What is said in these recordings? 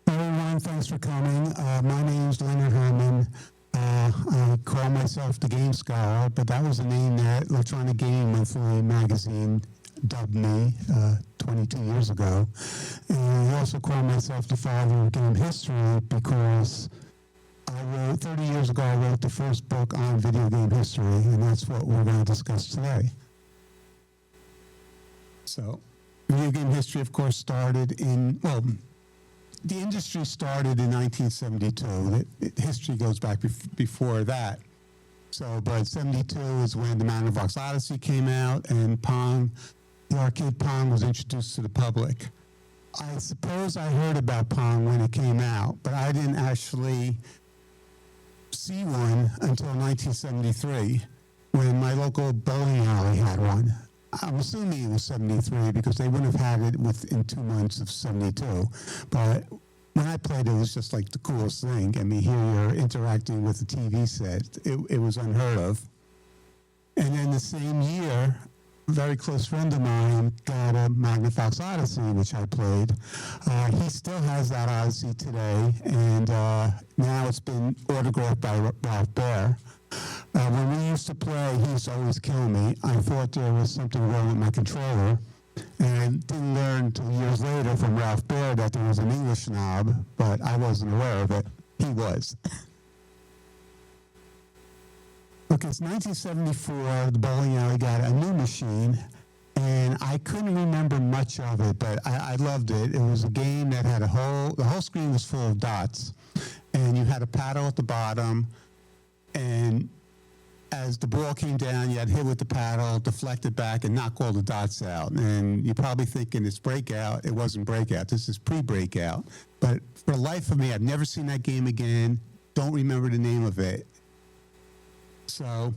Everyone, thanks for coming. My name is Leonard Herman. I call myself the Game Scholar, but that was the name that Electronic Gaming Monthly magazine dubbed me 22 years ago. And I also call myself the father of game history because 30 years ago, I wrote the first book on video game history, and that's what we're going to discuss today. So, video game history, of course, started the industry started in 1972. History goes back before that. So, but 72 is when the Magnavox Odyssey came out and Pong, the arcade Pong, was introduced to the public. I suppose I heard about Pong when it came out, but I didn't actually see one until 1973 when my local bowling alley had one. I'm assuming it was 73 because they wouldn't have had it within 2 months of 72. But when I played it was just like the coolest thing. I mean, here you're interacting with a TV set. It was unheard of. And then the same year, a very close friend of mine got a Magnavox Odyssey, which I played. He still has that Odyssey today, and now it's been autographed by Ralph Baer. When we used to play, he used to always kill me. I thought there was something wrong with my controller, and didn't learn until years later from Ralph Baer that there was an English snob, but I wasn't aware of it. He was. Okay, it's 1974. The bowling alley got a new machine, and I couldn't remember much of it, but I loved it. It was a game that had the whole screen was full of dots, and you had a paddle at the bottom, and as the ball came down, you had to hit with the paddle, deflect it back, and knock all the dots out. And you're probably thinking it's Breakout. It wasn't Breakout. This is pre-Breakout. But for the life of me, I've never seen that game again. Don't remember the name of it. So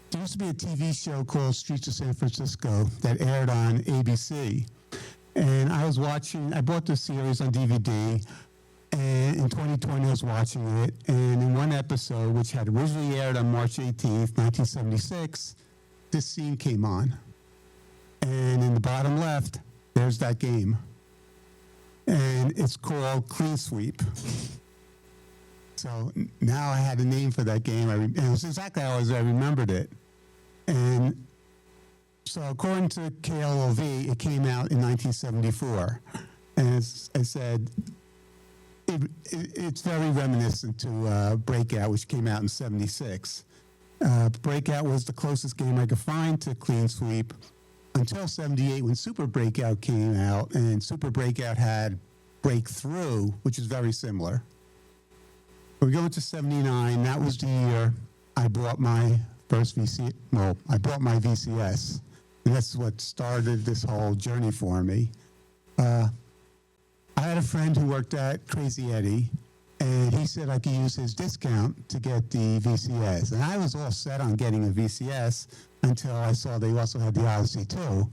there used to be a TV show called Streets of San Francisco that aired on ABC. And I bought the series on DVD. And in 2020, I was watching it, and in one episode, which had originally aired on March 18th, 1976, this scene came on. And in the bottom left, there's that game. And it's called Clean Sweep. So now I had a name for that game. And it was exactly how I remembered it. And so according to KLOV, it came out in 1974. And as I said, it's very reminiscent to Breakout, which came out in 76. Breakout was the closest game I could find to Clean Sweep until 78 when Super Breakout came out, and Super Breakout had Breakthrough, which is very similar. We go into 79. That was the year I bought my first VCS. Well, I bought my VCS, and that's what started this whole journey for me. I had a friend who worked at Crazy Eddie, and he said I could use his discount to get the VCS. And I was all set on getting a VCS until I saw they also had the Odyssey 2.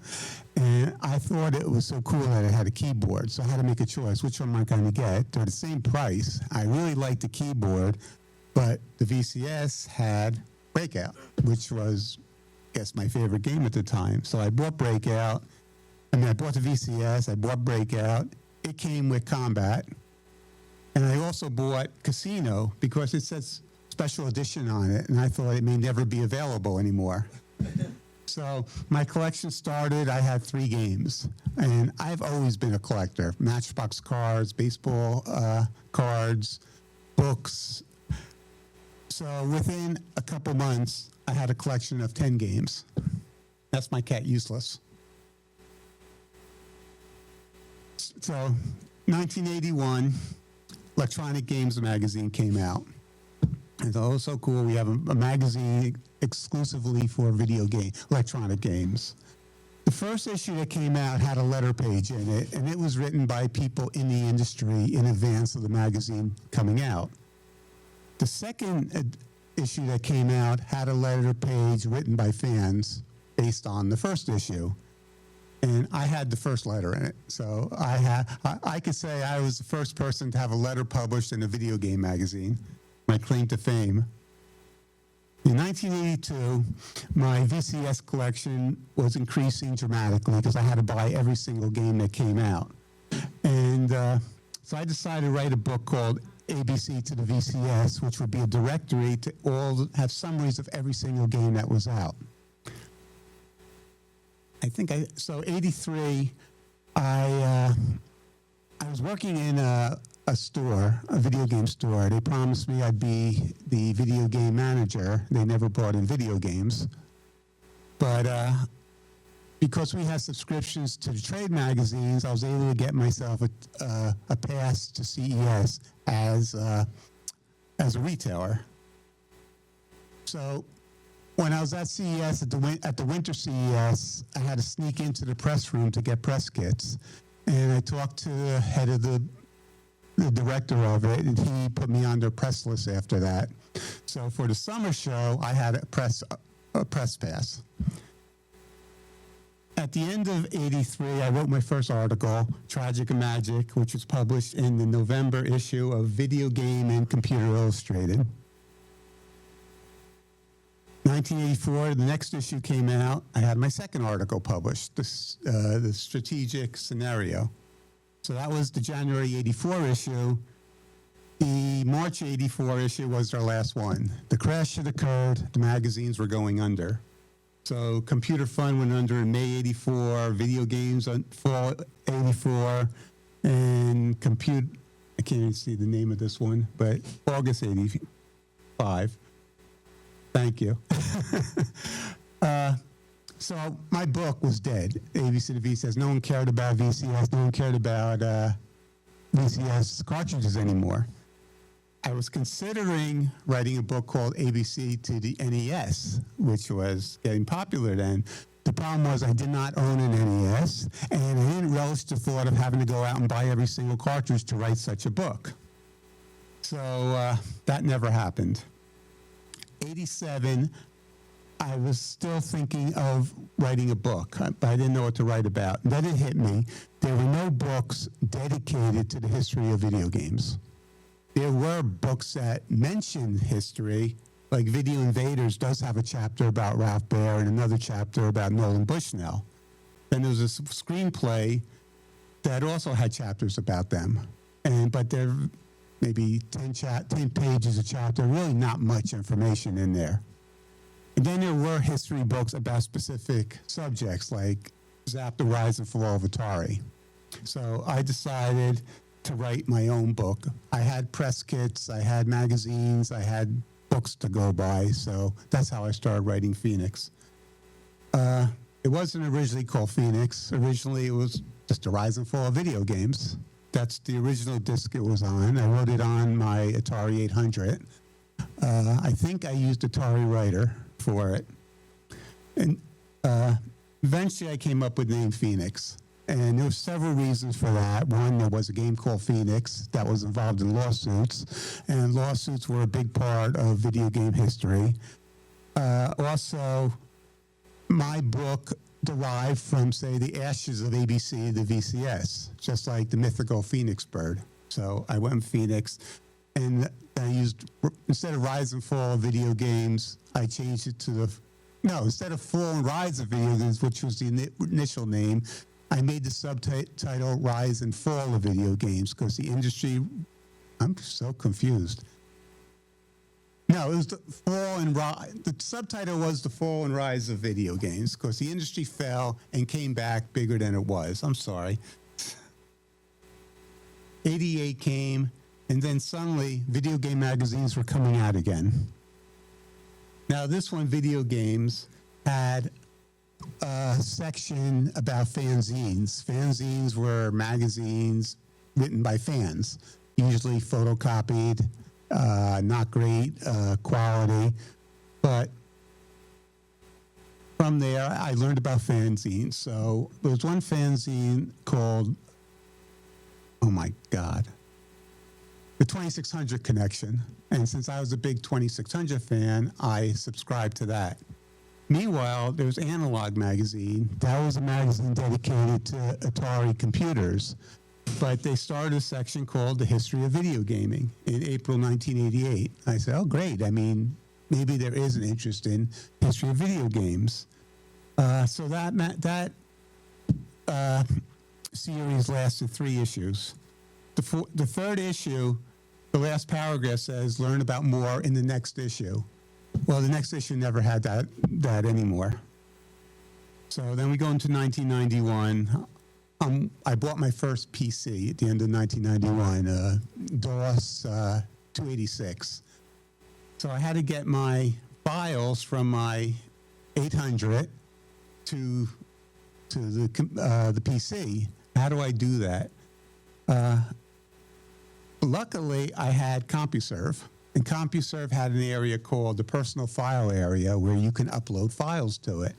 And I thought it was so cool that it had a keyboard. So I had to make a choice. Which one am I going to get? They're the same price. I really liked the keyboard, but the VCS had Breakout, which was, I guess, my favorite game at the time. So I bought Breakout. I bought the VCS. I bought Breakout. It came with Combat. And I also bought Casino because it says special edition on it, and I thought it may never be available anymore. So my collection started, I had 3 games, and I've always been a collector. Matchbox cards, baseball cards, books. So within a couple months, I had a collection of 10 games. That's my cat, Useless. So 1981, Electronic Games magazine came out. And it was so cool. We have a magazine exclusively for electronic games. The first issue that came out had a letter page in it, and it was written by people in the industry in advance of the magazine coming out. The second issue that came out had a letter page written by fans based on the first issue. And I had the first letter in it. So I could say I was the first person to have a letter published in a video game magazine, my claim to fame. In 1982, my VCS collection was increasing dramatically because I had to buy every single game that came out. And So I decided to write a book called ABC to the VCS, which would be a directory to have summaries of every single game that was out. So 83, I was working in a store, a video game store. They promised me I'd be the video game manager. They never brought in video games. But because we had subscriptions to the trade magazines, I was able to get myself a pass to CES as a retailer. So when I was at CES, at the winter CES, I had to sneak into the press room to get press kits. And I talked to the head of the director of it, and he put me on their press list after that. So for the summer show, I had a press pass. At the end of 83, I wrote my first article, Tragic and Magic, which was published in the November issue of Video Game and Computer Illustrated. 1984, the next issue came out. I had my second article published, the Strategic Scenario. So that was the January 84 issue. The March 84 issue was our last one. The crash had occurred. The magazines were going under. So Computer Fun went under in May 84, Video Games fall 84, and I can't even see the name of this one, but August 85. Thank you. So my book was dead. ABC to VCS. No one cared about VCS. No one cared about VCS cartridges anymore. I was considering writing a book called ABC to the NES, which was getting popular then. The problem was I did not own an NES, and I didn't relish the thought of having to go out and buy every single cartridge to write such a book. So that never happened. 87, I was still thinking of writing a book, but I didn't know what to write about. And then it hit me. There were no books dedicated to the history of video games. There were books that mentioned history, like Video Invaders does have a chapter about Ralph Baer and another chapter about Nolan Bushnell. Then there was a screenplay that also had chapters about them. But there maybe 10 pages a chapter, really not much information in there. And then there were history books about specific subjects, like Zap, the Rise and Fall of Atari. So I decided to write my own book. I had press kits, I had magazines, I had books to go by, so that's how I started writing Phoenix. It wasn't originally called Phoenix. Originally, it was just the Rise and Fall of Video Games. That's the original disc it was on. I wrote it on my Atari 800. I think I used Atari Writer for it. And eventually I came up with the name Phoenix. And there were several reasons for that. One, there was a game called Phoenix that was involved in lawsuits, and lawsuits were a big part of video game history. Also, my book derived from, say, the ashes of ABC, the VCS, just like the mythical Phoenix bird. So I went with Phoenix, and I used, instead of Rise and Fall of Video Games, I changed it to instead of Fall and Rise of Video Games, which was the initial name, I made the subtitle Rise and Fall of Video Games because the industry, I'm so confused. No, it was the Fall and Rise. The subtitle was the Fall and Rise of Video Games because the industry fell and came back bigger than it was. I'm sorry. 88 came, and then suddenly video game magazines were coming out again. Now this one, Video Games, had a section about fanzines. Fanzines were magazines written by fans, usually photocopied, not great quality. But from there, I learned about fanzines. So there was one fanzine called, oh my God, the 2600 Connection. And since I was a big 2600 fan, I subscribed to that. Meanwhile, there was Analog Magazine. That was a magazine dedicated to Atari computers. But they started a section called The History of Video Gaming in April 1988. I said, oh, great. I mean, maybe there is an interest in history of video games. So that series lasted 3 issues. the third issue, the last paragraph says, learn about more in the next issue. Well, the next issue never had that anymore. So then we go into 1991. I bought my first PC at the end of 1991, DOS 286. So I had to get my files from my 800 to the PC. How do I do that? Luckily, I had CompuServe, and CompuServe had an area called the personal file area where you can upload files to it.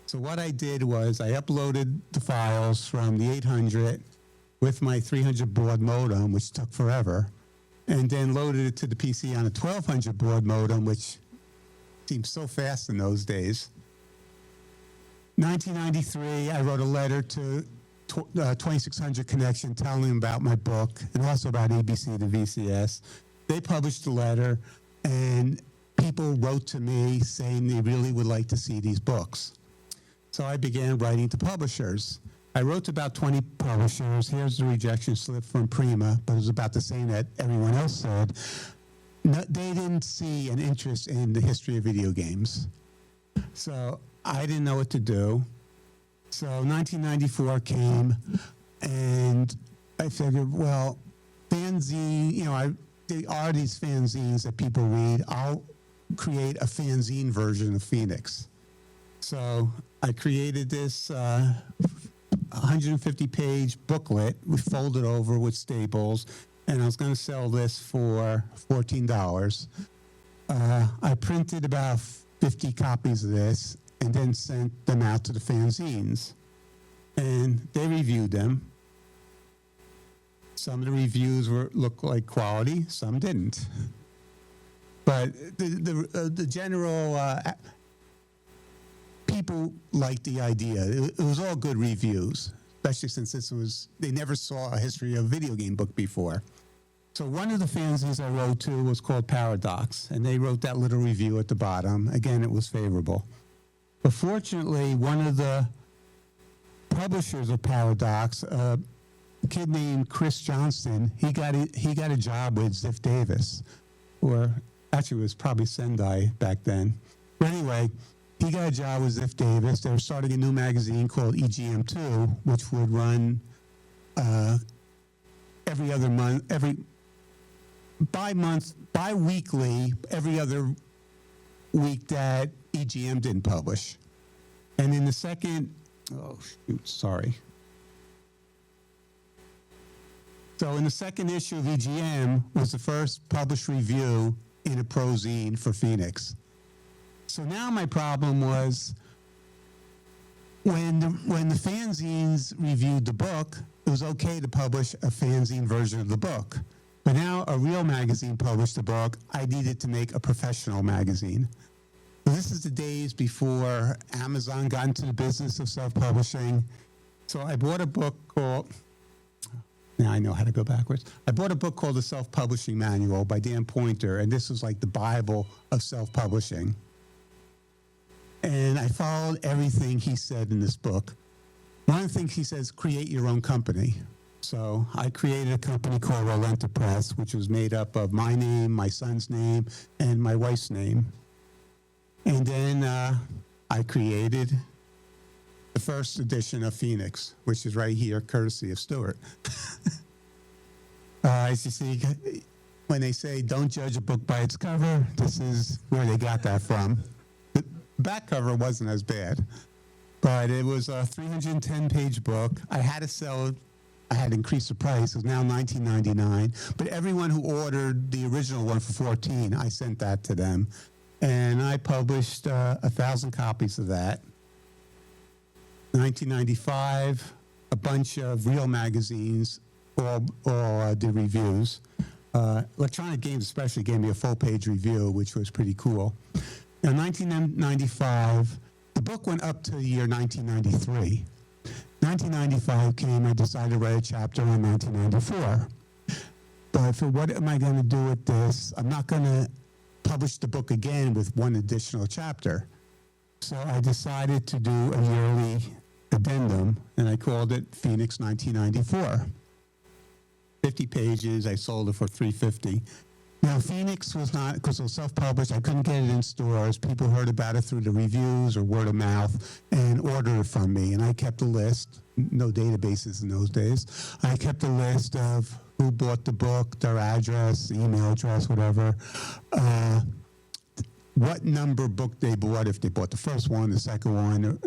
So what I did was I uploaded the files from the 800 with my 300 baud modem, which took forever, and then loaded it to the PC on a 1200 baud modem, which seemed so fast in those days. 1993, I wrote a letter to 2600 Connection telling them about my book and also about ABC to VCS. They published a letter, and people wrote to me saying they really would like to see these books. So I began writing to publishers. I wrote to about 20 publishers. Here's the rejection slip from Prima, but it was about the same that everyone else said. No, they didn't see an interest in the history of video games. So I didn't know what to do. So 1994 came, and I figured, well, fanzine, there are these fanzines that people read. I'll create a fanzine version of Phoenix. So I created this 150-page booklet. We folded over with staples, and I was going to sell this for $14. I printed about 50 copies of this and then sent them out to the fanzines. And they reviewed them. Some of the reviews looked like quality, some didn't. But the general people liked the idea. It was all good reviews, especially since they never saw a history of a video game book before. So one of the fanzines I wrote to was called Paradox, and they wrote that little review at the bottom. Again, it was favorable. But fortunately, one of the publishers of Paradox, a kid named Chris Johnston, he got a job with Ziff Davis, or actually it was probably Sendai back then. But anyway, he got a job with Ziff Davis. They were starting a new magazine called EGM2, which would run every other month, bi-weekly, every other week that EGM didn't publish. And in the second, So in the second issue of EGM was the first published review in a prozine for Phoenix. So now my problem was when the fanzines reviewed the book, it was okay to publish a fanzine version of the book. But now a real magazine published the book. I needed to make a professional magazine. This is the days before Amazon got into the business of self-publishing. So I bought a book called, now I know how to go backwards. I bought a book called The Self-Publishing Manual by Dan Poynter, and this was like the Bible of self-publishing. And I followed everything he said in this book. One of the things he says, create your own company. So I created a company called Rolenta Press, which was made up of my name, my son's name, and my wife's name. And then I created the first edition of Phoenix, which is right here, courtesy of Stuart. As you see, when they say don't judge a book by its cover, this is where they got that from. The back cover wasn't as bad, but it was a 310-page book. I had to sell it. I had increased the price. It was now $19.99. But everyone who ordered the original one for $14, I sent that to them. And I published 1,000 copies of that. 1995, a bunch of real magazines all did reviews. Electronic Games especially gave me a full-page review, which was pretty cool. In 1995, the book went up to the year 1993. 1995 came, I decided to write a chapter on 1994. But for what am I going to do with this? I'm not going to publish the book again with one additional chapter. So I decided to do a yearly addendum, and I called it Phoenix 1994. 50 pages. I sold it for $350. Now, Phoenix was not, because it was self-published, I couldn't get it in stores. People heard about it through the reviews or word of mouth and ordered it from me. And I kept a list, no databases in those days. I kept a list of who bought the book, their address, email address, whatever, what number book they bought, if they bought the first one, the second one.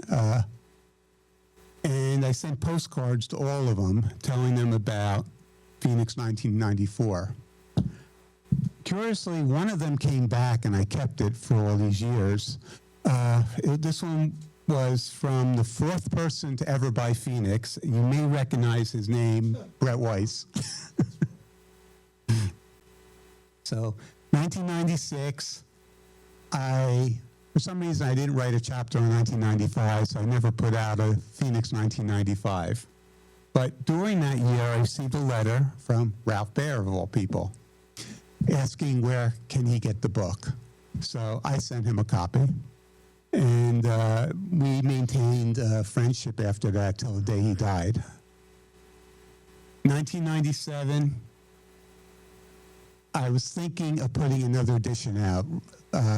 And I sent postcards to all of them telling them about Phoenix 1994. Curiously, one of them came back, and I kept it for all these years. This one was from the fourth person to ever buy Phoenix. You may recognize his name, Brett Weiss. So, 1996, for some reason, I didn't write a chapter on 1995, so I never put out a Phoenix 1995. But during that year, I received a letter from Ralph Baer, of all people, asking where can he get the book. So I sent him a copy, and we maintained a friendship after that till the day he died. 1997, I was thinking of putting another edition out,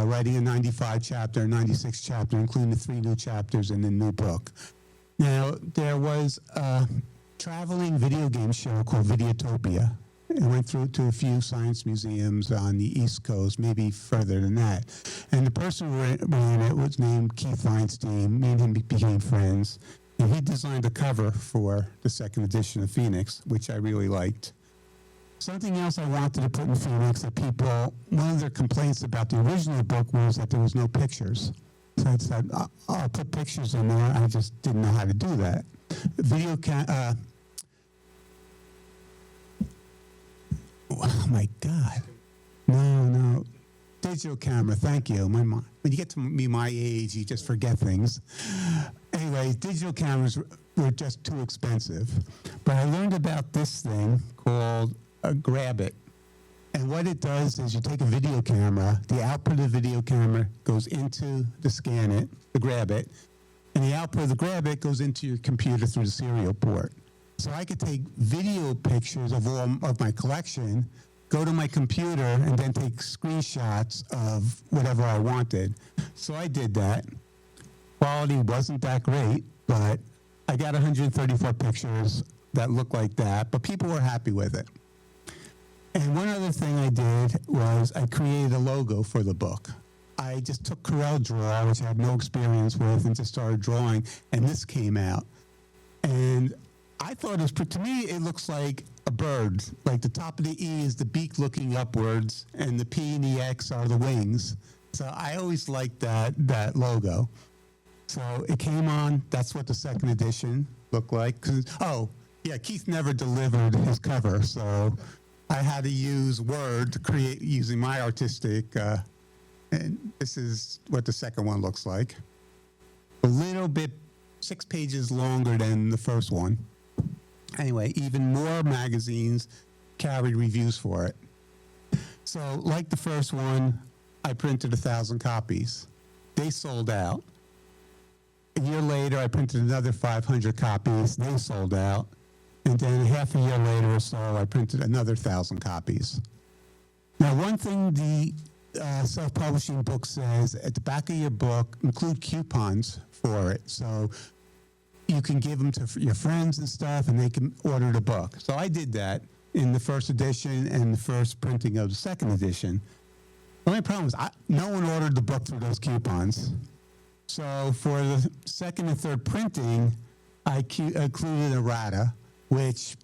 writing a 95 chapter, a 96 chapter, including the 3 new chapters in the new book. Now, there was a traveling video game show called Videotopia. I went through to a few science museums on the East Coast, maybe further than that. And the person who ran it was named Keith Feinstein. Me and him became friends. And he designed a cover for the second edition of Phoenix, which I really liked. Something else I wanted to put in Phoenix that one of their complaints about the original book was that there was no pictures. So I said, I'll put pictures in there. I just didn't know how to do that. Oh my God. No. Digital camera, thank you. When you get to be my age, you just forget things. Anyway, digital cameras were just too expensive. But I learned about this thing called a Grab It. And what it does is you take a video camera, the output of the video camera goes into the Scan It, the Grab It, and the output of the Grab It goes into your computer through the serial port. So I could take video pictures of my collection, go to my computer, and then take screenshots of whatever I wanted. So I did that. Quality wasn't that great, but I got 134 pictures that looked like that, but people were happy with it. And one other thing I did was I created a logo for the book. I just took CorelDRAW, which I had no experience with, and just started drawing, and this came out. And I thought to me, it looks like a bird. Like the top of the E is the beak looking upwards, and the P and the X are the wings. So I always liked that logo. So it came on. That's what the second edition looked like. Keith never delivered his cover, so I had to use Word to create using my artistic. And this is what the second one looks like. A little bit, 6 pages longer than the first one. Anyway, even more magazines carried reviews for it. So, like the first one, I printed 1,000 copies. They sold out. A year later, I printed another 500 copies. They sold out. And then half a year later or so, I printed another 1,000 copies. Now, one thing the self-publishing book says, at the back of your book, include coupons for it. So you can give them to your friends and stuff, and they can order the book. So I did that in the first edition and the first printing of the second edition. The only problem is no one ordered the book through those coupons. So for the second and third printing, I included errata, which,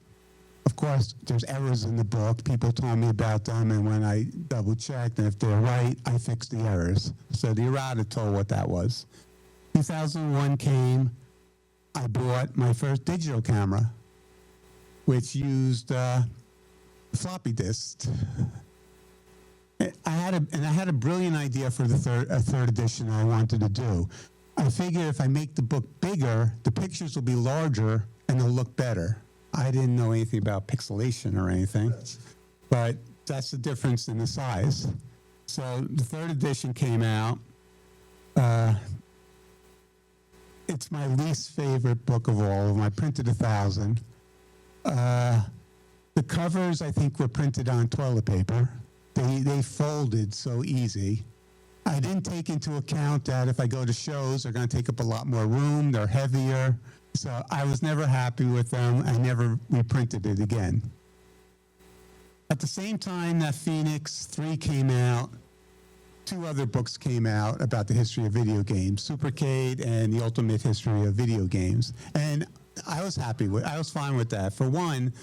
of course, there's errors in the book. People told me about them, and when I double-checked, and if they're right, I fixed the errors. So the errata told what that was. 2001 came. I bought my first digital camera, which used floppy disks. I had a brilliant idea for the third edition I wanted to do. I figured if I make the book bigger, the pictures will be larger and they'll look better. I didn't know anything about pixelation or anything, but that's the difference in the size. So the third edition came out. It's my least favorite book of all of them. I printed 1,000. The The covers, I think, were printed on toilet paper. They folded so easy. I didn't take into account that if I go to shows, they're going to take up a lot more room. They're heavier. So I was never happy with them. I never reprinted it again. At the same time that Phoenix 3 came out, 2 other books came out about the history of video games, Supercade and The Ultimate History of Video Games. And I was fine with that. For one,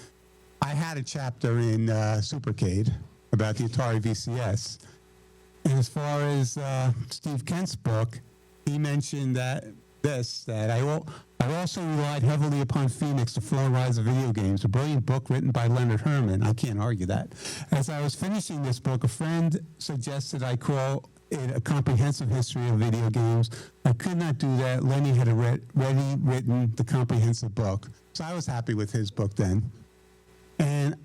I had a chapter in Supercade about the Atari VCS. And as far as Steve Kent's book, he mentioned that I also relied heavily upon Phoenix, The Fall and Rise of Video Games, a brilliant book written by Leonard Herman. I can't argue that. As I was finishing this book, a friend suggested I call it A Comprehensive History of Video Games. I could not do that. Lenny had already written the comprehensive book. So I was happy with his book then. And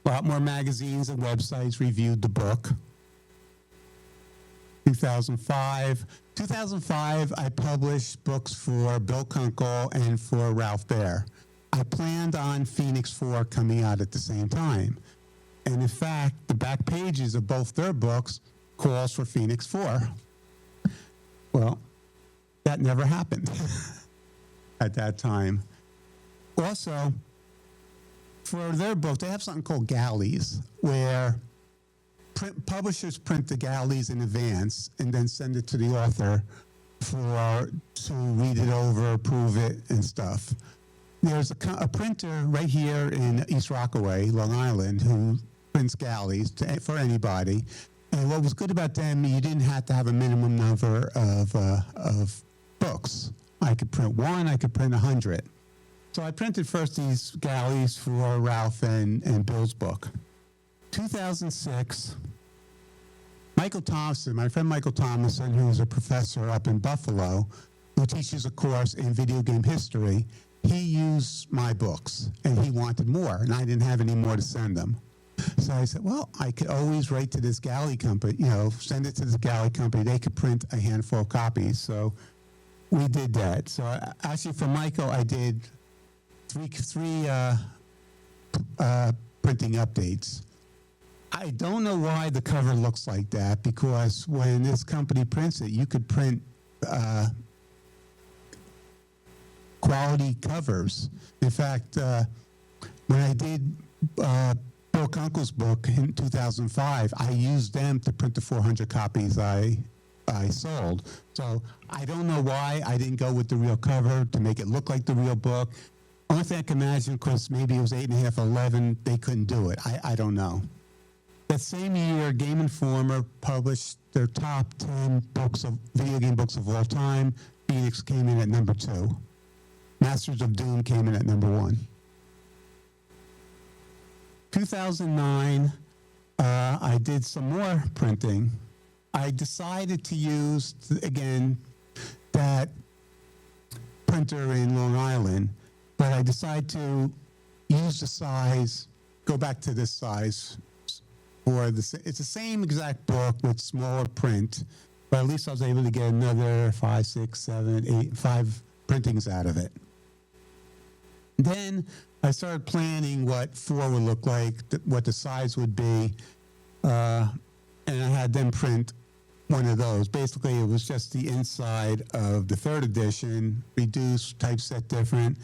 a lot more magazines and websites reviewed the book. 2005, I published books for Bill Kunkel and for Ralph Baer. I planned on Phoenix 4 coming out at the same time. And in fact, the back pages of both their books calls for Phoenix 4. Well, that never happened at that time. Also, for their book, they have something called galleys, where publishers print the galleys in advance and then send it to the author to read it over, approve it, and stuff. There's a printer right here in East Rockaway, Long Island, who prints galleys for anybody. And what was good about them, you didn't have to have a minimum number of books. I could print 1, I could print 100. So I printed first these galleys for Ralph and Bill's book. 2006, Michael Thompson, my friend Michael Thompson, who is a professor up in Buffalo, who teaches a course in video game history, he used my books, and he wanted more, and I didn't have any more to send him. So I said, well, I could always write to this galley company, send it to this galley company. They could print a handful of copies. So we did that. So actually for Michael, I did three printing updates. I don't know why the cover looks like that, because when this company prints it, you could print quality covers. In fact, when I did Bill Kunkel's book in 2005, I used them to print the 400 copies I sold. So I don't know why I didn't go with the real cover to make it look like the real book. Only thing I can imagine, because maybe it was 8.5, 11, they couldn't do it. I don't know. That same year, Game Informer published their top 10 video game books of all time. Phoenix came in at number 2. Masters of Doom came in at number 1. 2009, I did some more printing. I decided to use, again, that printer in Long Island, but I decided to use the size, go back to this size. It's the same exact book with smaller print, but at least I was able to get another 5, 6, 7, 8, 5 printings out of it. Then I started planning what 4 would look like, what the size would be, and I had them print one of those. Basically, it was just the inside of the 3rd edition, reduced, typeset different.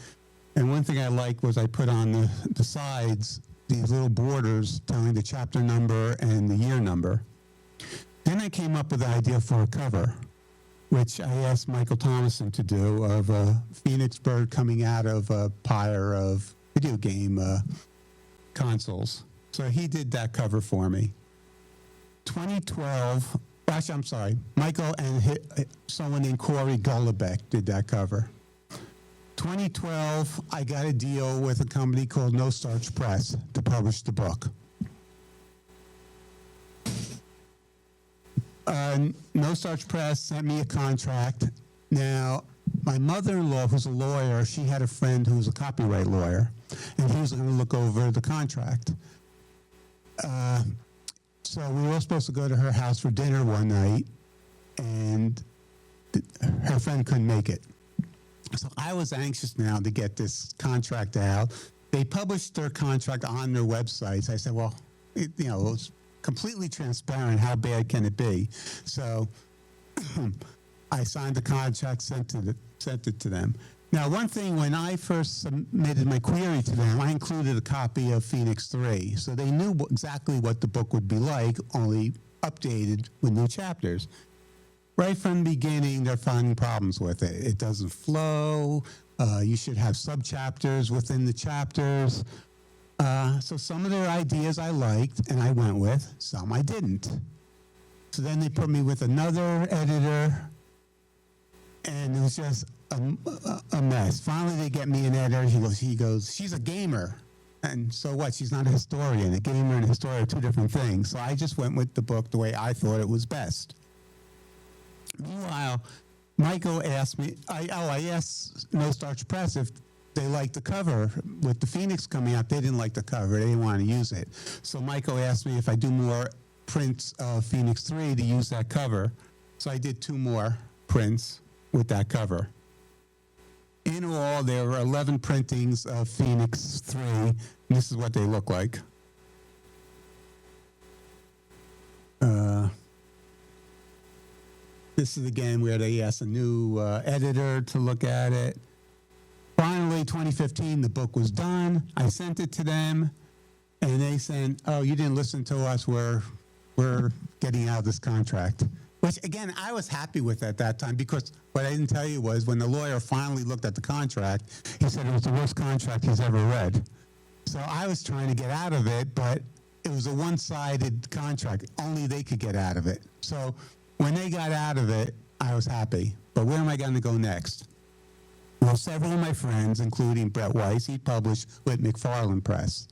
And one thing I liked was I put on the sides these little borders telling the chapter number and the year number. Then I came up with the idea for a cover, which I asked Michael Thomason to do, of a phoenix bird coming out of a pyre of video game consoles. So he did that cover for me. 2012, actually, I'm sorry, Michael and someone named Corey Golubeck did that cover. 2012, I got a deal with a company called No Starch Press to publish the book. No Starch Press sent me a contract. Now, my mother-in-law, who's a lawyer, she had a friend who was a copyright lawyer, and he was going to look over the contract. So we were all supposed to go to her house for dinner one night, and her friend couldn't make it. So I was anxious now to get this contract out, they published their contract on their websites. I said, well, it's completely transparent. How bad can it be? So I signed the contract, sent it to them. Now, one thing, when I first submitted my query to them, I included a copy of Phoenix 3. So they knew exactly what the book would be like, only updated with new chapters. Right from the beginning, they're finding problems with it. It doesn't flow. You should have subchapters within the chapters. So some of their ideas I liked and I went with, some I didn't. So then they put me with another editor, and it was just a mess. Finally, they get me an editor. He goes, she's a gamer. And so what? She's not a historian. A gamer and a historian are two different things. So I just went with the book the way I thought it was best. Meanwhile, Michael asked me, I asked No Starch Press if they liked the cover. With the Phoenix coming out, they didn't like the cover. They didn't want to use it. So Michael asked me if I do more prints of Phoenix 3 to use that cover. So I did 2 more prints with that cover. In all, there were 11 printings of Phoenix 3. And this is what they look like. This is again where they asked a new editor to look at it. Finally, 2015, the book was done. I sent it to them, and they said, "Oh, you didn't listen to us. We're getting out of this contract." Which, again, I was happy with at that time, because what I didn't tell you was when the lawyer finally looked at the contract, he said it was the worst contract he's ever read. So I was trying to get out of it, but it was a one-sided contract. Only they could get out of it. So when they got out of it, I was happy. But where am I going to go next? Well, several of my friends, including Brett Weiss, he published with McFarland Press.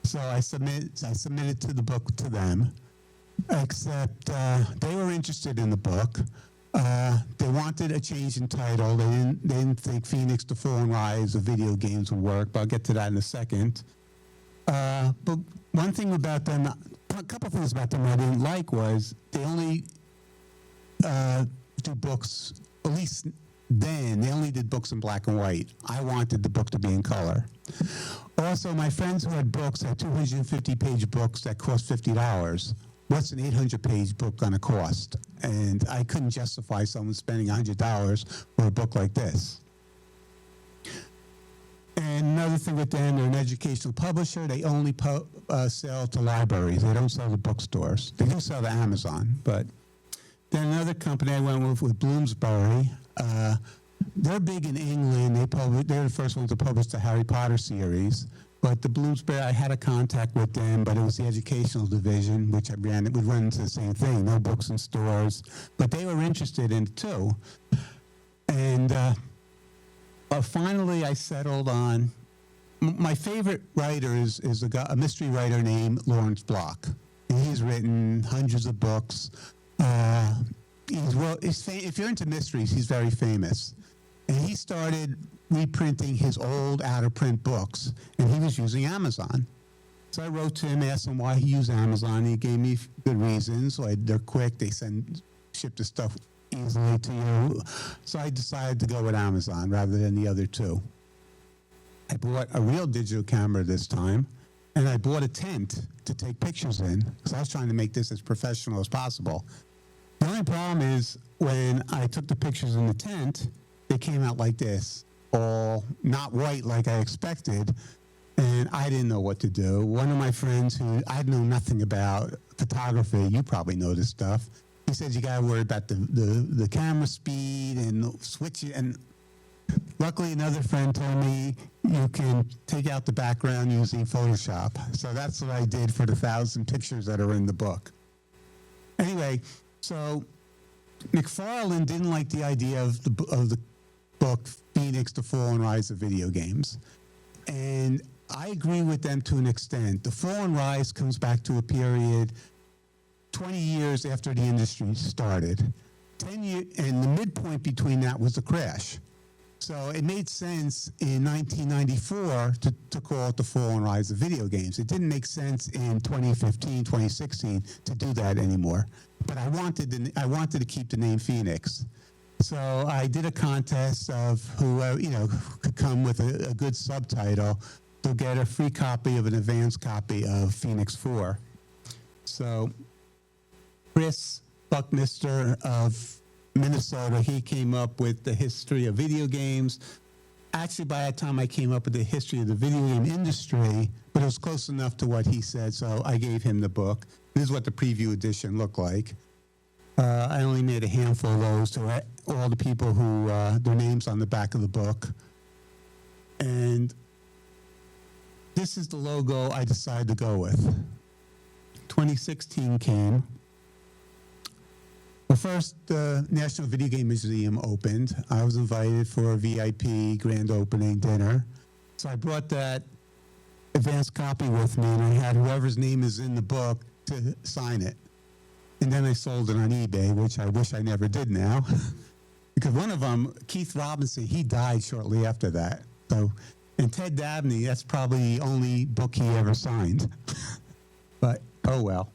So I submitted to the book to them. Except they were interested in the book. They wanted a change in title. They didn't think Phoenix, the Fall and Rise of Video Games would work, but I'll get to that in a second. But one thing about them, a couple things about them I didn't like was they only do books, at least then, they only did books in black and white. I wanted the book to be in color. Also, my friends who had books had 250-page books that cost $50. What's an 800-page book going to cost? And I couldn't justify someone spending $100 for a book like this. And another thing with them, they're an educational publisher. They only sell to libraries. They don't sell to bookstores. They do sell to Amazon. But then another company I went with Bloomsbury. They're big in England. They're the first ones to publish the Harry Potter series. But the Bloomsbury, I had a contact with them, but it was the educational division, which I ran. It would run into the same thing, no books in stores. But they were interested in it too. And finally, I settled on my favorite writer is a mystery writer named Lawrence Block. And he's written hundreds of books. If you're into mysteries, he's very famous. And he started reprinting his old out-of-print books, and he was using Amazon. So I wrote to him, asked him why he used Amazon. He gave me good reasons. So they're quick. They ship the stuff easily to you. So I decided to go with Amazon rather than the other two. I bought a real digital camera this time, and I bought a tent to take pictures in, because I was trying to make this as professional as possible. The only problem is when I took the pictures in the tent, they came out like this, all not white like I expected, and I didn't know what to do. One of my friends who I know nothing about photography, you probably know this stuff, he said you got to worry about the camera speed and switch it. And luckily, another friend told me you can take out the background using Photoshop. So that's what I did for the 1,000 pictures that are in the book. Anyway, so McFarland didn't like the idea of the book Phoenix, the Fall and Rise of Video Games. And I agree with them to an extent. The Fall and Rise comes back to a period 20 years after the industry started. 10 years, and the midpoint between that was the crash. So it made sense in 1994 to call it the Fall and Rise of Video Games. It didn't make sense in 2015, 2016 to do that anymore. But I wanted to keep the name Phoenix. So I did a contest of who could come with a good subtitle. they'll get a free copy of an advanced copy of Phoenix 4. So Chris Buckminster of Minnesota, he came up with the history of video games. Actually, by that time, I came up with the history of the video game industry, but it was close enough to what he said, so I gave him the book. This is what the preview edition looked like. I only made a handful of those to all the people who, their names on the back of the book. And this is the logo I decided to go with. 2016 came. Well, first, the National Video Game Museum opened. I was invited for a VIP grand opening dinner. So I brought that advanced copy with me, and I had whoever's name is in the book to sign it. And then I sold it on eBay, which I wish I never did now. Because one of them, Keith Robinson, he died shortly after that. So, and Ted Dabney, that's probably the only book he ever signed. But, oh well.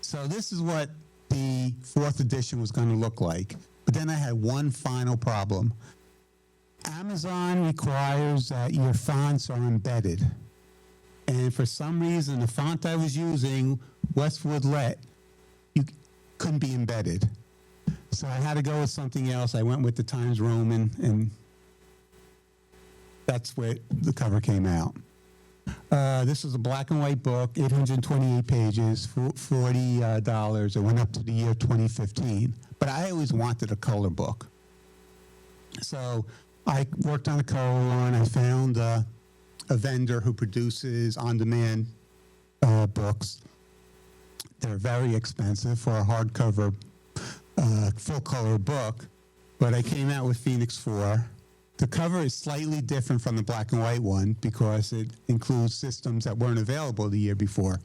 So this is what the 4th edition was going to look like. But then I had one final problem. Amazon requires that your fonts are embedded. And for some reason, the font I was using, Westwood Let, you couldn't be embedded. So I had to go with something else. I went with the Times Roman, and that's where the cover came out. This is a black and white book, 828 pages, $40. It went up to the year 2015. But I always wanted a color book. So I worked on a color one. I found a vendor who produces on-demand books. They're very expensive for a hardcover, full-color book. But I came out with Phoenix 4. The cover is slightly different from the black and white one because it includes systems that weren't available the year before.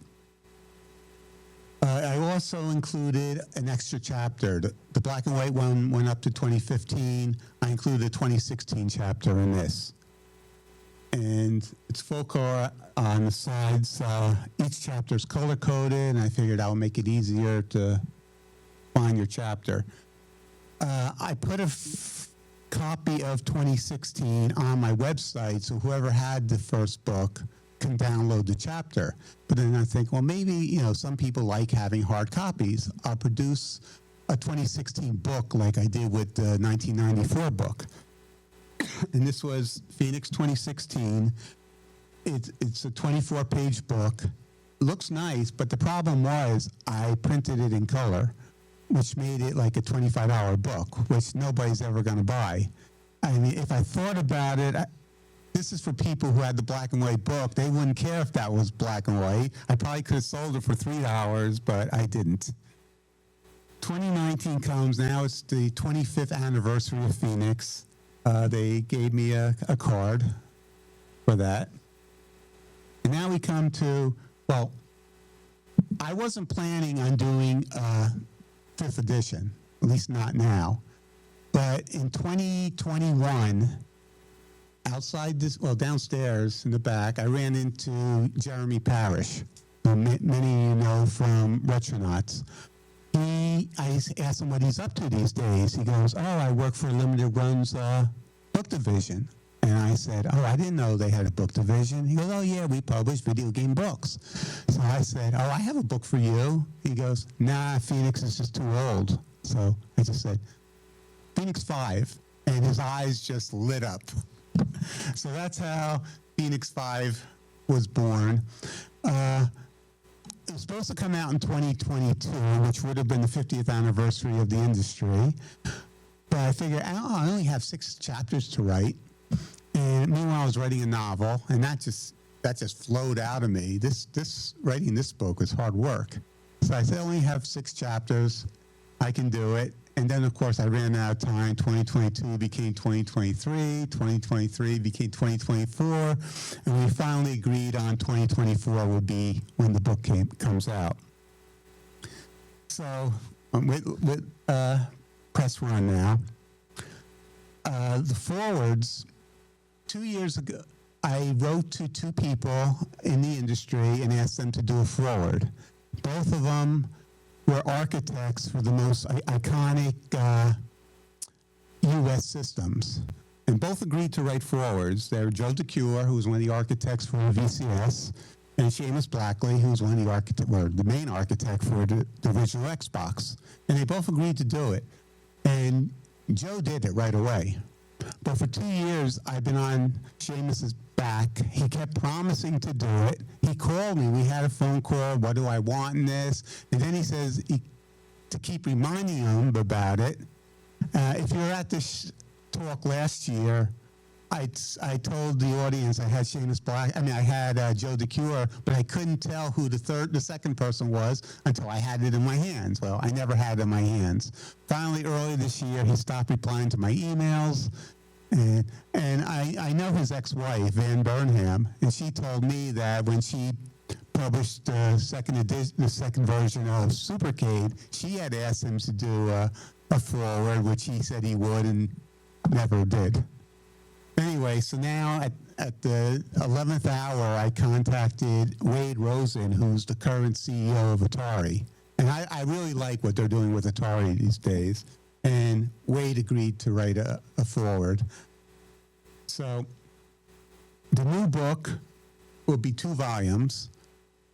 I also included an extra chapter. The black and white one went up to 2015. I included a 2016 chapter in this. And it's full color on the sides. Each chapter is color-coded, and I figured that would make it easier to find your chapter. I put a copy of 2016 on my website, so whoever had the first book can download the chapter. But then I think, well, maybe, some people like having hard copies. I'll produce a 2016 book like I did with the 1994 book. And this was Phoenix 2016. It's a 24-page book. Looks nice, but the problem was I printed it in color, which made it like a $25 book, which nobody's ever going to buy. I mean, if I thought about it, this is for people who had the black and white book. They wouldn't care if that was black and white. I probably could have sold it for $3, but I didn't. 2019 comes. Now it's the 25th anniversary of Phoenix. They gave me a card for that. And now we come to, well, I wasn't planning on doing 5th edition, at least not now. But in 2021, downstairs in the back, I ran into Jeremy Parrish, who many of you know from Retronauts. I asked him what he's up to these days. He goes, I work for Limited Run's book division. And I said, I didn't know they had a book division. He goes, yeah, we publish video game books. So I said, I have a book for you. He goes, nah, Phoenix is just too old. So I just said, Phoenix 5. And his eyes just lit up. So that's how Phoenix 5 was born. It was supposed to come out in 2022, which would have been the 50th anniversary of the industry. But I figured, I only have 6 chapters to write. And meanwhile, I was writing a novel, and that just flowed out of me. Writing this book was hard work. So I said, I only have 6 chapters. I can do it. And then, of course, I ran out of time. 2022 became 2023. 2023 became 2024. And we finally agreed on 2024 would be when the book comes out. So with press run now. The forwards, 2 years ago, I wrote to 2 people in the industry and asked them to do a forward. Both of them were architects for the most iconic U.S. systems. and both agreed to write forwards. They're Joe DeCure, who was one of the architects for VCS, and Seamus Blackley, who was one of the main architect for the original Xbox. And they both agreed to do it. And Joe did it right away. But for 2 years, I've been on Seamus's back. He kept promising to do it. He called me. We had a phone call. What do I want in this? And then he says to keep reminding him about it. If you were at this talk last year, I told the audience I had I had Joe DeCure, but I couldn't tell who the second person was until I had it in my hands. Well, I never had it in my hands. Finally, early this year, he stopped replying to my emails, and I know his ex-wife, Van Burnham, and she told me that when she published the second version of Supercade, she had asked him to do a forward, which he said he would and never did. Anyway, so now at the 11th hour, I contacted Wade Rosen, who's the current CEO of Atari. And I really like what they're doing with Atari these days. And Wade agreed to write a forward. So the new book will be 2 volumes.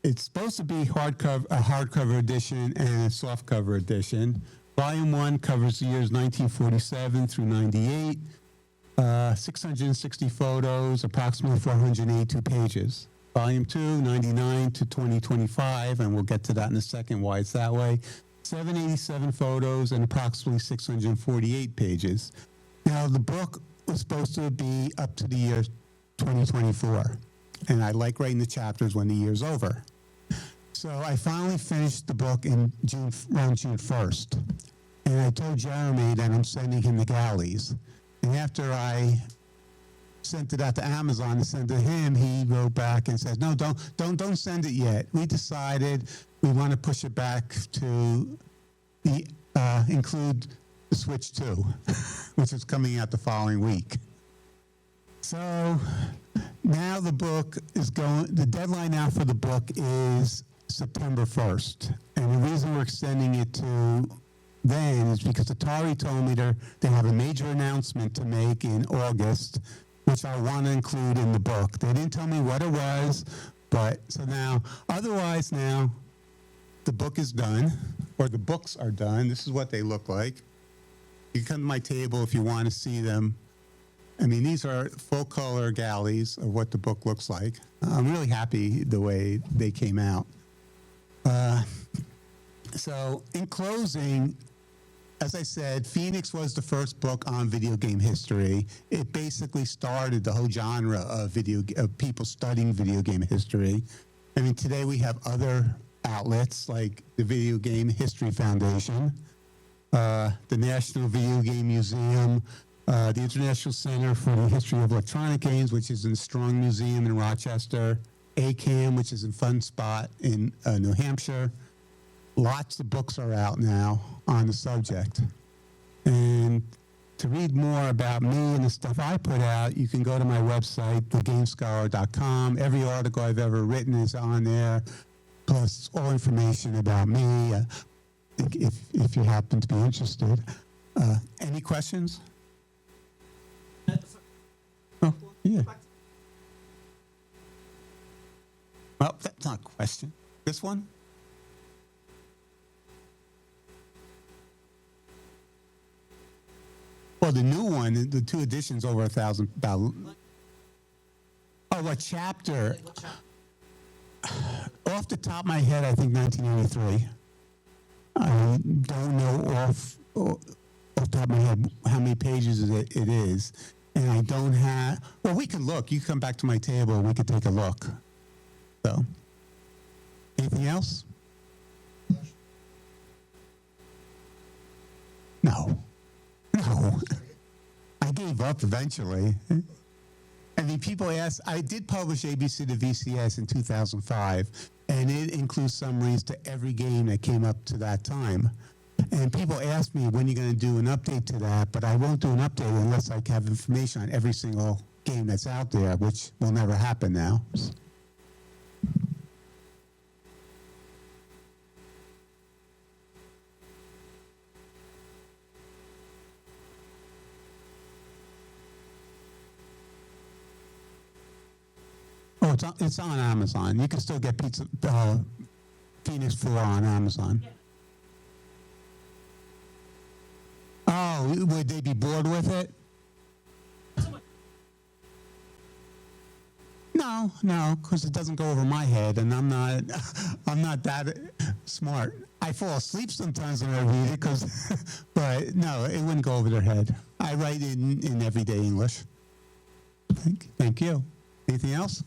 It's supposed to be a hardcover edition and a softcover edition. Volume 1 covers the years 1947 through 98. 660 photos, approximately 482 pages. Volume 2, 99 to 2025, and we'll get to that in a second, why it's that way. 787 photos and approximately 648 pages. Now, the book was supposed to be up to the year 2024, and I like writing the chapters when the year's over. So I finally finished the book around June 1st, and I told Jeremy that I'm sending him the galleys. And after I sent it out to Amazon to send to him, he wrote back and said, "No, don't send it yet. We decided we want to push it back to include the Switch 2, which is coming out the following week." So now the deadline now for the book is September 1st. And the reason we're extending it to then is because Atari told me they have a major announcement to make in August, which I want to include in the book. They didn't tell me what it was, but so now, otherwise now, the book is done, or the books are done. This is what they look like. You can come to my table if you want to see them. I mean, these are full-color galleys of what the book looks like. I'm really happy the way they came out. So, in closing, as I said, Phoenix was the first book on video game history. It basically started the whole genre of people studying video game history. I mean, today we have other outlets like the Video Game History Foundation, the National Video Game Museum, the International Center for the History of Electronic Games, which is in Strong Museum in Rochester, ACAM, which is in Fun Spot in New Hampshire. Lots of books are out now on the subject. And to read more about me and the stuff I put out, you can go to my website, thegamescholar.com. Every article I've ever written is on there, plus all information about me, if you happen to be interested. Any questions? Oh, yeah. Well, that's not a question. This one? Well, the new one, the 2 editions, over 1,000. Oh, what chapter? Off the top of my head, I think 1983. I don't know off the top of my head how many pages it is. And I don't have... Well, we can look. You can come back to my table and we can take a look. So, anything else? No. I gave up eventually. I mean, people ask, I did publish ABC to VCS in 2005, and it includes summaries to every game that came up to that time. And people ask me, when are you going to do an update to that? But I won't do an update unless I have information on every single game that's out there, which will never happen now. Oh, it's on Amazon. You can still get Phoenix 4 on Amazon. Oh, would they be bored with it? No, because it doesn't go over my head, and I'm not that smart. I fall asleep sometimes when I read it, but no, it wouldn't go over their head. I write in everyday English. Thank you. Anything else?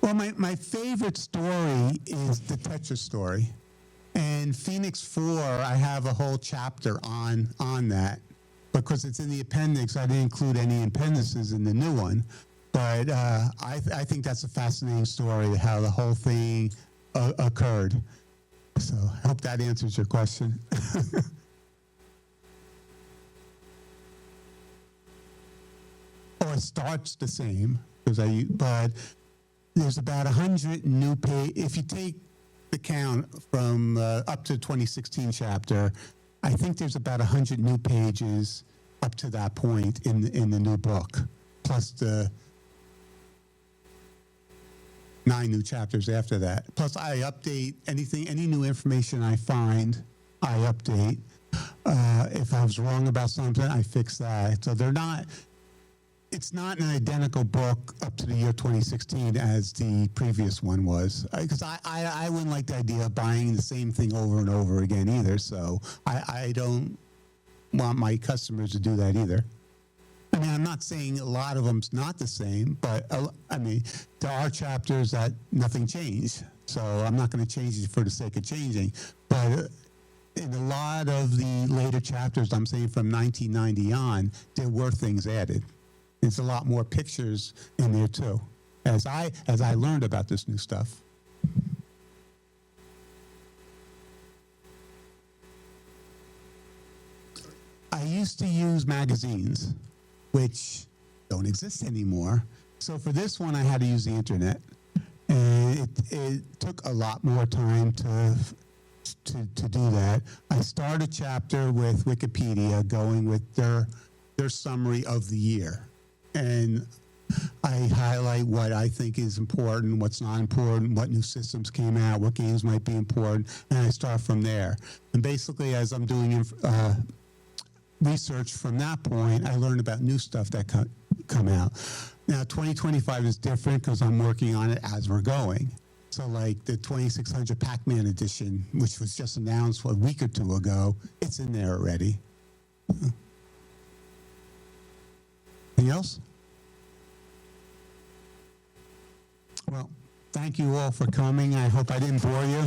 Well, my favorite story is the Tetris story. And Phoenix 4, I have a whole chapter on that. Because it's in the appendix, I didn't include any appendices in the new one. But I think that's a fascinating story, how the whole thing occurred. So I hope that answers your question. Or it starts the same, but there's about 100 new pages. If you take the count from up to 2016 chapter, I think there's about 100 new pages up to that point in the new book, plus the 9 new chapters after that. Plus, I update any new information I find, I update. If I was wrong about something, I fix that. So it's not an identical book up to the year 2016 as the previous one was. Because I wouldn't like the idea of buying the same thing over and over again either. So I don't want my customers to do that either. I mean, I'm not saying a lot of them's not the same, but I mean, there are chapters that nothing changed. So I'm not going to change it for the sake of changing. But in a lot of the later chapters, I'm saying from 1990 on, there were things added. There's a lot more pictures in there too, as I learned about this new stuff. I used to use magazines, which don't exist anymore. So for this one, I had to use the internet, and it took a lot more time to do that. I start a chapter with Wikipedia, going with their summary of the year. And I highlight what I think is important, what's not important, what new systems came out, what games might be important, and I start from there. And basically, as I'm doing research from that point, I learn about new stuff that come out. Now, 2025 is different because I'm working on it as we're going. So like the 2600 Pac-Man edition, which was just announced a week or two ago, it's in there already. Anything else? Well, thank you all for coming. I hope I didn't bore you.